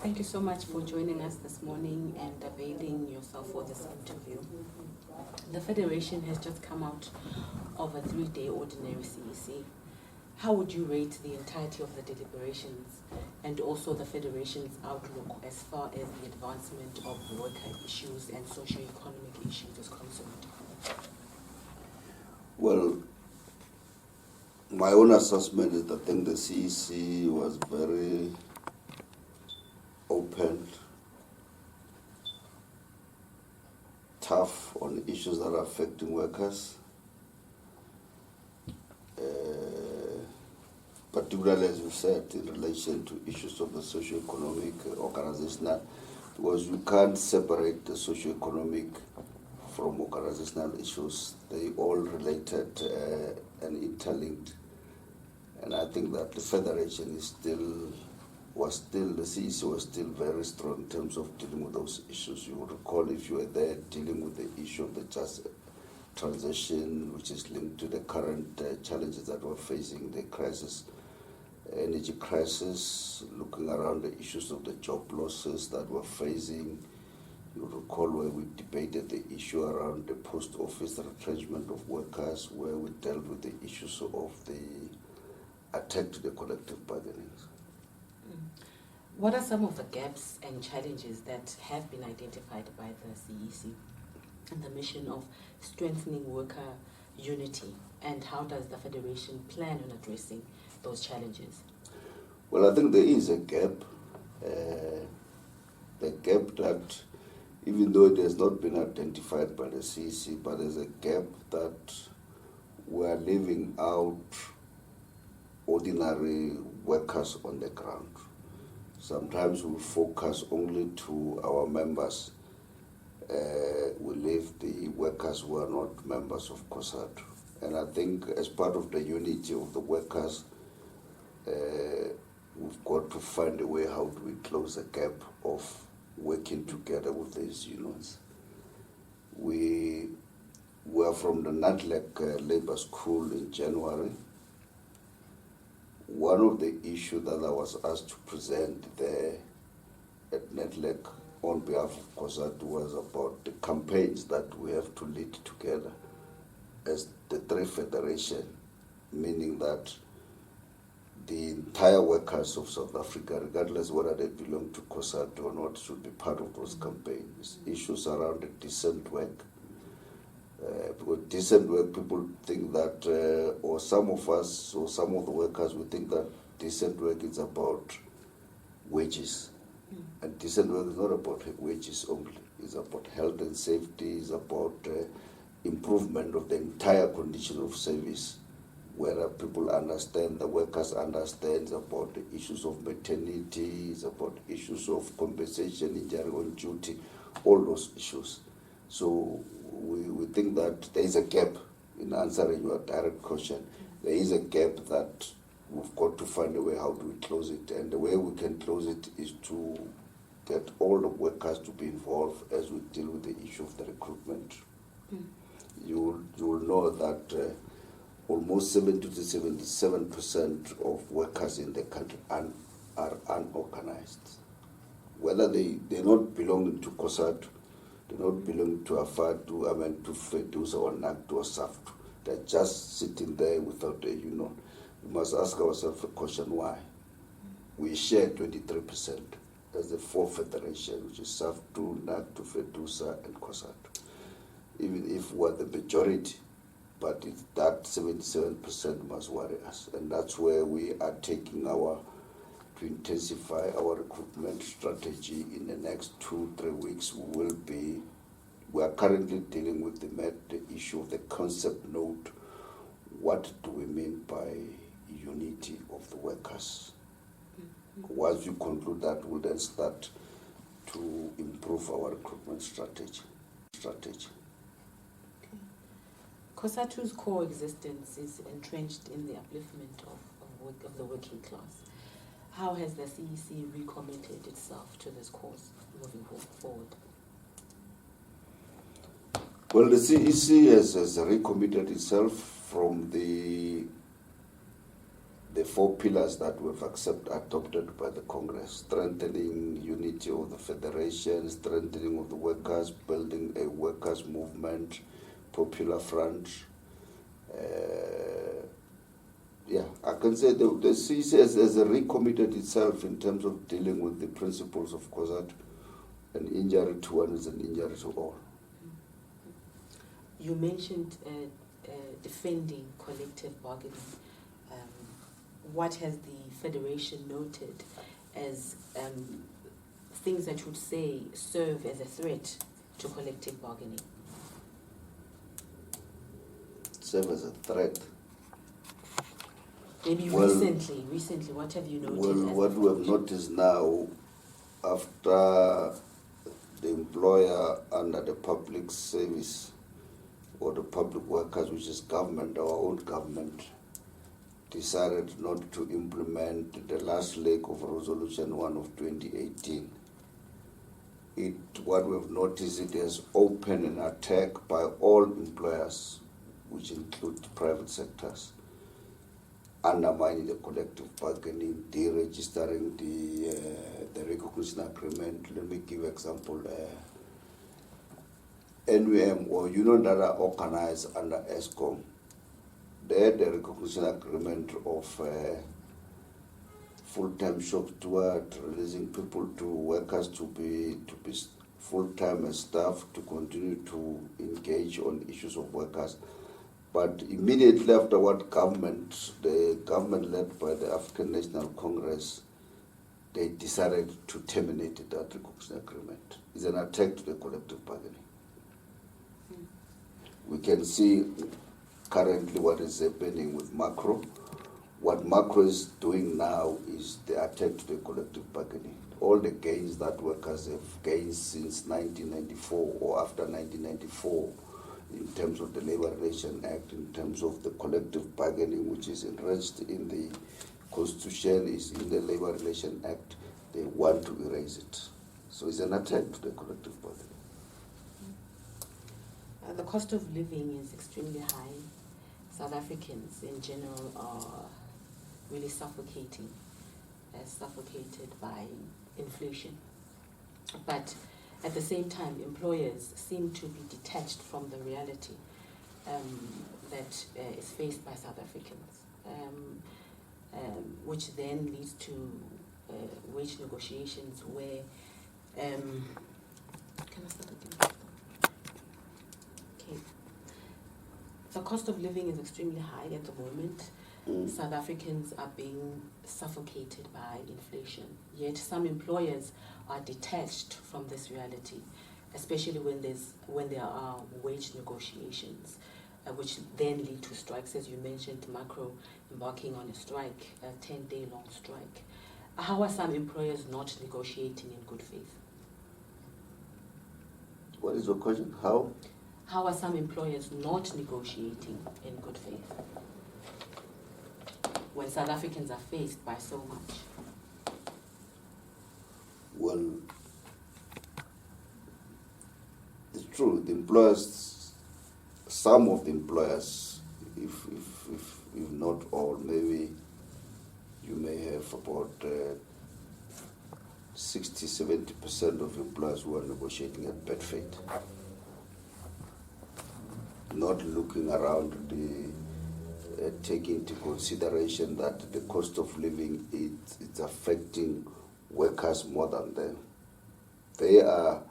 Thank you so much for joining us this morning and availing yourself for this interview. The Federation has just come out of a 3-day ordinary CEC. How would you rate the entirety of the deliberations and also the Federation's outlook as far as the advancement of worker issues and socio-economic issues is concerned? Well, my own assessment is that I think the CEC was very open, tough on issues that are affecting workers, particularly, as you said, in relation to issues of the socio-economic, organizational, because you can't separate the socio-economic from organizational issues. They all related and interlinked. And I think that the Federation the CEC was still very strong in terms of dealing with those issues. You will recall, if you were there, dealing with the issue of the just transition, which is linked to the current challenges that we're facing, the crisis, energy crisis, looking around the issues of the job losses that we're facing. You recall where we debated the issue around the post office retrenchment of workers, where we dealt with the issues of the attack to the collective bargaining. What are some of the gaps and challenges that have been identified by the CEC in the mission of strengthening worker unity, and how does the Federation plan on addressing those challenges? Well, I think there is a gap. The gap that, even though it has not been identified by the CEC, but there's a gap that we are leaving out ordinary workers on the ground. Sometimes we focus only to our members. We leave the workers who are not members of Cosatu. And I think as part of the unity of the workers, we've got to find a way how do we close the gap of working together with these unions. We were from the NATLEC Labour School in January. One of the issues that I was asked to present there at NATLEC on behalf of Cosatu was about the campaigns that we have to lead together as the three federations, meaning that the entire workers of South Africa, regardless whether they belong to Cosatu or not, should be part of those campaigns. Issues around the decent work. Because decent work, people think that, or some of us, or some of the workers, we think that decent work is about wages. And decent work is not about wages only. It's about health and safety, it's about improvement of the entire condition of service, where people understand, the workers understand about the issues of maternity, it's about issues of compensation, injury on duty, all those issues. So we think that there is a gap in answering your direct question. There is a gap that we've got to find a way how do we close it. And the way we can close it is to get all the workers to be involved as we deal with the issue of the recruitment. You will know that almost 70 to 77% of workers in the country are unorganized. Whether they're not belonging to Cosatu, they don't belong to Afatu, to Phetoe or NACTU or SAFTU. They're just sitting there without a union. We must ask ourselves a question, why? We share 23%. That's the four federations, which is SAFTU, NACTU, Phetoe, and Cosatu. Even if we're the majority, but that 77% must worry us. And that's where we are taking to intensify our recruitment strategy in the next 2-3 weeks. We are currently dealing with the issue of the concept note. What do we mean by unity of the workers? Once you conclude that, we'll then start to improve our recruitment strategy. Cosatu's core existence is entrenched in the upliftment of the working class. How has the CEC recommitted itself to this cause moving forward? Well, the CEC has recommitted itself from the the 4 pillars that we've adopted by the Congress: strengthening unity of the federation, strengthening of the workers, building a workers' movement, popular front. I can say the CEC has recommitted itself in terms of dealing with the principles of Cosatu. An injury to one is an injury to all. You mentioned defending collective bargaining. What has the Federation noted as things that would say serve as a threat to collective bargaining? Serve as a threat? Maybe recently, what have you noted? Well, what we have noticed now, after the employer under the public service or the public workers, which is government, our own government, decided not to implement the last leg of Resolution 1 of 2018. What we've noticed, it has opened an attack by all employers, which include private sectors, undermining the collective bargaining, deregistering the recognition agreement. Let me give example. NUM or union that are organized under ESCOM, they had the recognition agreement of full-time shop steward, releasing people to workers to be full-time as staff to continue to engage on issues of workers. But immediately afterward, the government led by the African National Congress, they decided to terminate that recognition agreement. It's an attack to the collective bargaining. We can see currently what is happening with macro. What macro is doing now is the attack to the collective bargaining. All the gains that workers have gained since 1994 or after 1994, in terms of the Labor Relations Act, in terms of the collective bargaining, which is enriched in the Constitution, is in the Labor Relations Act, they want to erase it. So it's an attack to the collective bargaining. The cost of living is extremely high. South Africans in general are really suffocated by inflation. But at the same time, employers seem to be detached from the reality that is faced by South Africans, which then leads to wage negotiations where, can I start again? Okay. The cost of living is extremely high at the moment. South Africans are being suffocated by inflation. Yet some employers are detached from this reality, especially when there are wage negotiations, which then lead to strikes. As you mentioned, Macro embarking on a strike, a 10-day long strike. How are some employers not negotiating in good faith? What is your question? How? How are some employers not negotiating in good faith when South Africans are faced by so much? Well, it's true. The employers, some of the employers, if not all, maybe you may have about 60-70% of employers who are negotiating at bad faith, not looking around taking into consideration that the cost of living it's affecting workers more than them. They are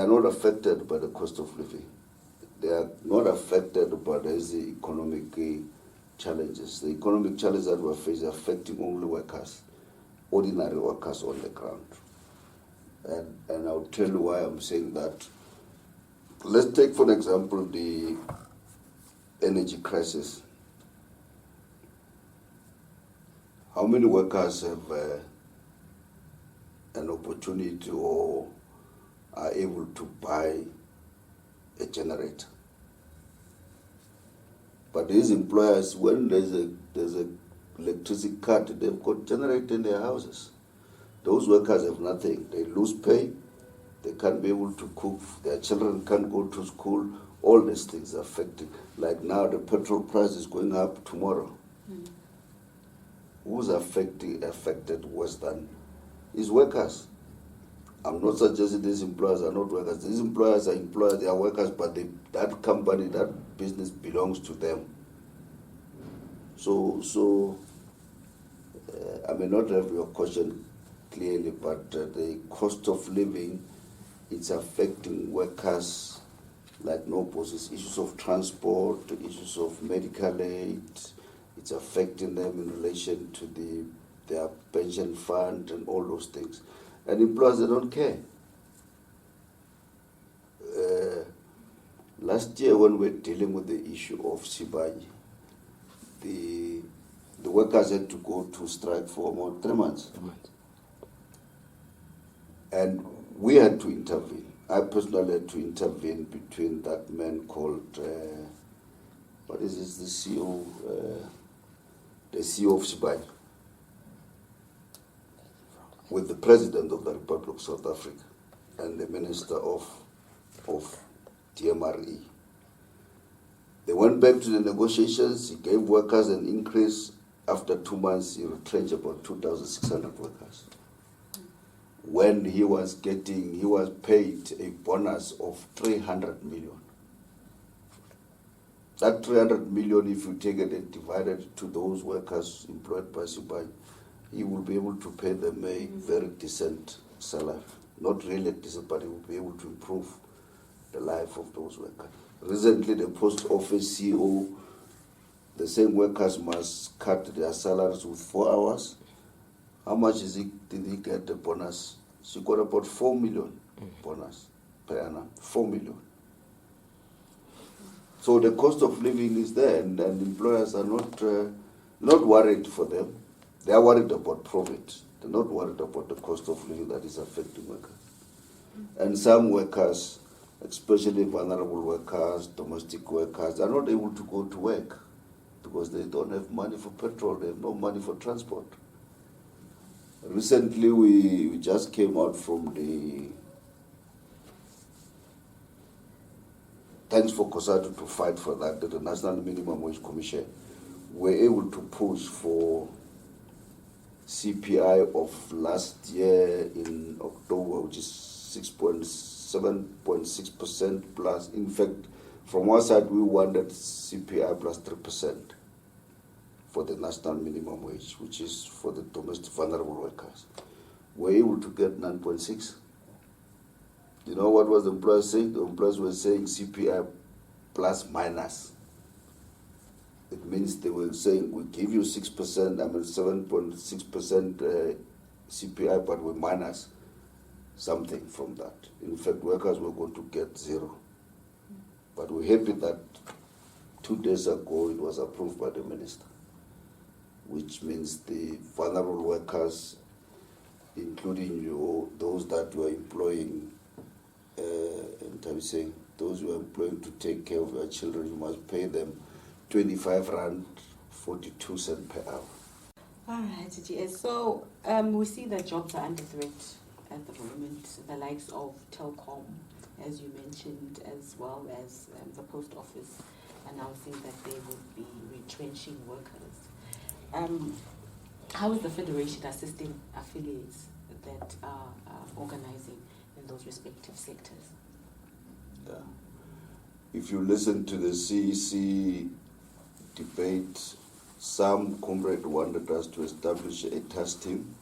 not affected by the cost of living. They are not affected by the economic challenges. The economic challenges that we face are affecting only workers, ordinary workers on the ground. And I'll tell you why I'm saying that. Let's take, for example, the energy crisis. How many workers have an opportunity or are able to buy a generator? But these employers, when there's a electricity cut, they've got generator in their houses. Those workers have nothing. They lose pay. They can't be able to cook. Their children can't go to school. All these things are affecting. Like now, the petrol price is going up tomorrow. who's affected worse than is workers. I'm not suggesting these employers are not workers. These employers are employers, they are workers, but that company, that business belongs to them. So I may not have your question clearly, but the cost of living, it's affecting workers like no bosses. Issues of transport, issues of medical aid, it's affecting them in relation to their pension fund and all those things. And employers, they don't care. Last year when we were dealing with the issue of Sibaji, the workers had to go to strike for about 3 months. And we had to intervene. I personally had to intervene between that man called, what is this, the CEO of Sibaji, with the President of the Republic of South Africa and the Minister of DMRE. They went back to the negotiations. He gave workers an increase. After 2 months, he retrenched about 2,600 workers. When he was paid a bonus of 300 million. That 300 million, if you take it and divide it to those workers employed by Sibaji, he will be able to pay them a very decent salary. Not really decent, but he will be able to improve the life of those workers. Recently, the post office CEO, the same workers must cut their salaries with 4 hours. How much did he get the bonus? She got about 4 million bonus per annum, 4 million. So the cost of living is there, and employers are not worried for them. They are worried about profit. They're not worried about the cost of living that is affecting workers. And some workers, especially vulnerable workers, domestic workers, are not able to go to work because they don't have money for petrol, they have no money for transport. Recently, we just came out from the Thanks for Cosatu to fight for that, the National Minimum Wage Commission. We're able to push for CPI of last year in October, which is 7.6% plus. In fact, from one side, we wanted CPI plus 3% for the national minimum wage, which is for the domestic vulnerable workers. We're able to get 9.6. You know what was the employers saying? The employers were saying CPI plus minus. It means they were saying, we give you 6%, 7.6% CPI, but we minus something from that. In fact, workers were going to get 0. But we're happy that 2 days ago it was approved by the minister, which means the vulnerable workers, including those that were employing, those who are employing to take care of your children, you must pay them 25 Rand 42 cents per hour. All right, GS. So we see that jobs are under threat at the moment. The likes of Telkom, as you mentioned, as well as the post office announcing that they will be retrenching workers. How is the Federation assisting affiliates that are organizing in those respective sectors? Yeah. If you listen to the CEC debate, some comrade wanted us to establish a task team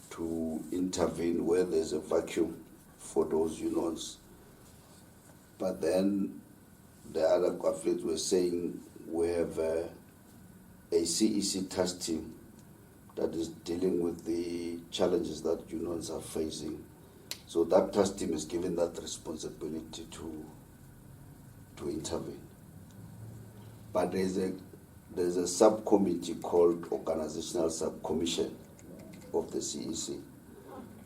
to intervene where there's a vacuum for those unions. But then the other affiliates were saying we have a CEC task team that is dealing with the challenges that unions are facing. So that task team is given that responsibility to intervene. But there's a subcommittee called Organizational Subcommission of the CEC,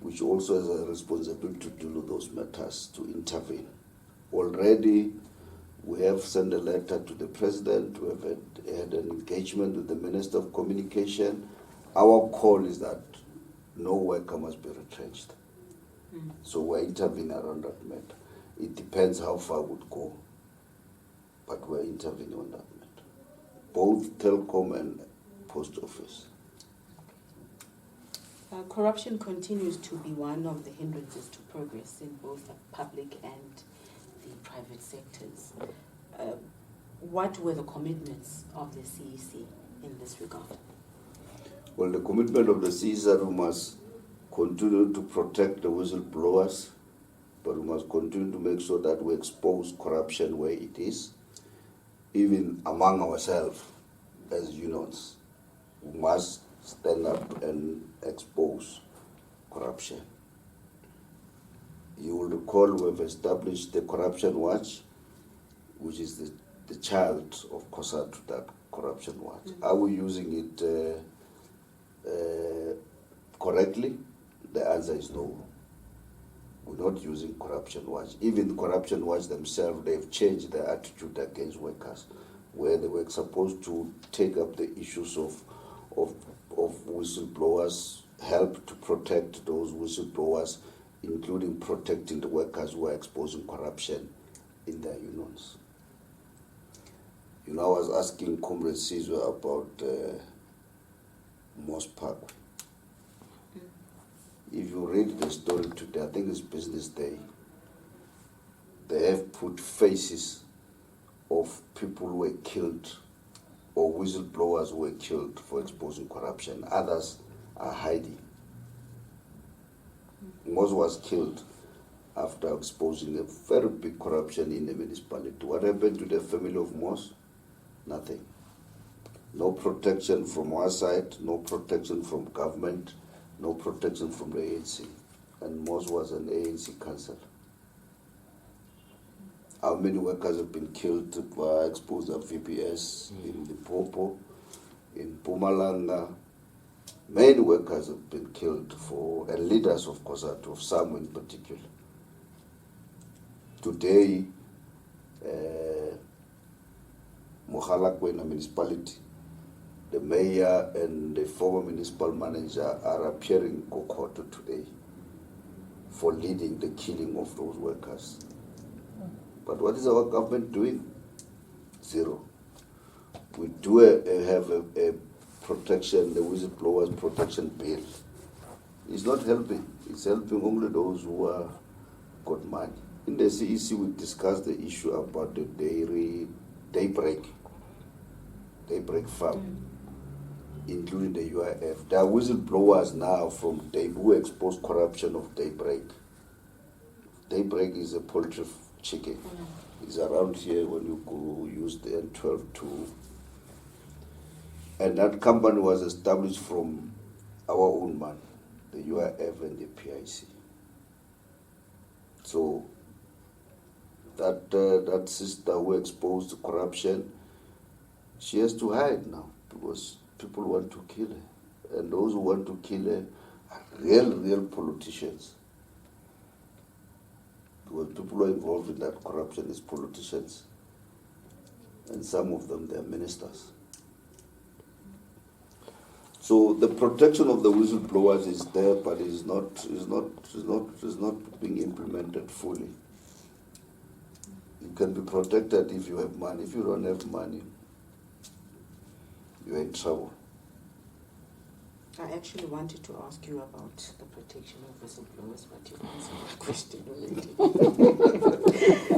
which also has a responsibility to deal with those matters, to intervene. Already, we have sent a letter to the President, we have had an engagement with the Minister of Communication. Our call is that no worker must be retrenched. So we're intervening around that matter. It depends how far it would go, but we're intervening on that matter. Both Telkom and post office. Corruption continues to be one of the hindrances to progress in both the public and the private sectors. What were the commitments of the CEC in this regard? Well, the commitment of the CEC is that we must continue to protect the whistleblowers, but we must continue to make sure that we expose corruption where it is, even among ourselves as unions. We must stand up and expose corruption. You will recall we have established the Corruption Watch, which is the child of Cosatu, that Corruption Watch. Mm-hmm. Are we using it correctly? The answer is no. We're not using Corruption Watch. Even Corruption Watch themselves, they've changed their attitude against workers, where they were supposed to take up the issues of whistleblowers, help to protect those whistleblowers, including protecting the workers who are exposing corruption in their unions. You know, I was asking Comrade Sizwe about Moss Park. If you read the story today, I think it's Business Day, they have put faces of people who were killed or whistleblowers who were killed for exposing corruption. Others are hiding. Moss was killed after exposing a very big corruption in the municipality. What happened to the family of Moss? Nothing. No protection from our side, no protection from government, no protection from the ANC. And Moss was an ANC councillor. How many workers have been killed by exposed at VPS, in Limpopo, in Mpumalanga? Many workers have been killed and leaders of Cosatu, of some in particular. Today, Mogalakwena municipality, the mayor and the former municipal manager are appearing in Kokoto today for leading the killing of those workers. But what is our government doing? Zero. We do have a protection, the whistleblowers protection bill. It's not helping. It's helping only those who are got money. In the CEC, we discussed the issue about the daybreak farm, including the UIF. There are whistleblowers now from who expose corruption of Daybreak. Daybreak is a poultry chicken. It's around here when you go use the N12 to. And that company was established from our own man, the UIF and the PIC. So that sister who exposed corruption, she has to hide now because people want to kill her. And those who want to kill her are real politicians. Because people who are involved in that corruption is politicians. And some of them, they are ministers. So the protection of the whistleblowers is there, but is not being implemented fully. You can be protected if you have money. If you don't have money, you're in trouble. I actually wanted to ask you about the protection of whistleblowers, but you answered the question already.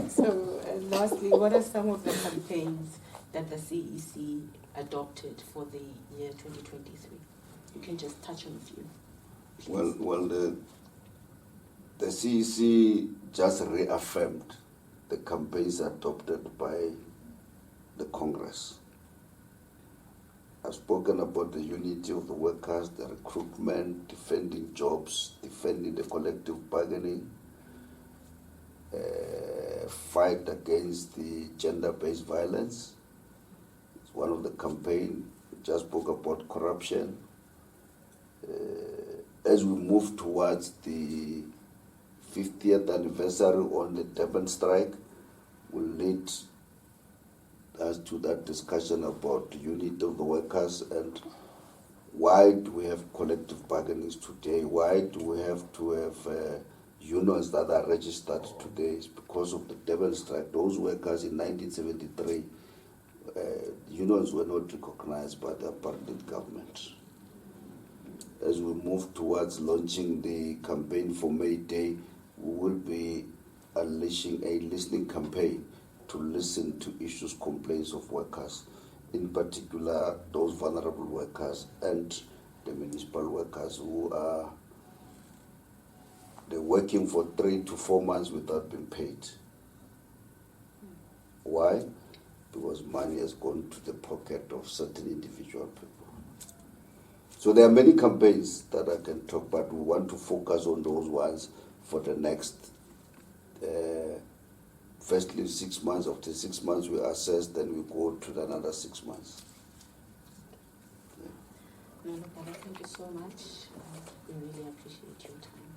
So, lastly, what are some of the campaigns that the CEC adopted for the year 2023? You can just touch on a few. Please. Well, the CEC just reaffirmed the campaigns adopted by the Congress. I've spoken about the unity of the workers, the recruitment, defending jobs, defending the collective bargaining, fight against the gender-based violence. It's one of the campaigns. We just spoke about corruption. As we move towards the 50th anniversary on the Durban strike, will lead us to that discussion about the unity of the workers and why do we have collective bargainings today? Why do we have to have unions that are registered today? It's because of the Durban strike. Those workers in 1973 unions were not recognized by the apartheid government. As we move towards launching the campaign for May Day, we will be unleashing a listening campaign to listen to issues, complaints of workers, in particular those vulnerable workers and the municipal workers who are they're working for 3 to 4 months without being paid. Why? Because money has gone to the pocket of certain individual people. So there are many campaigns that I can talk about. We want to focus on those ones for the next, firstly 6 months. After 6 months we assess, then we go to another 6 months. No, thank you so much. We really appreciate your time.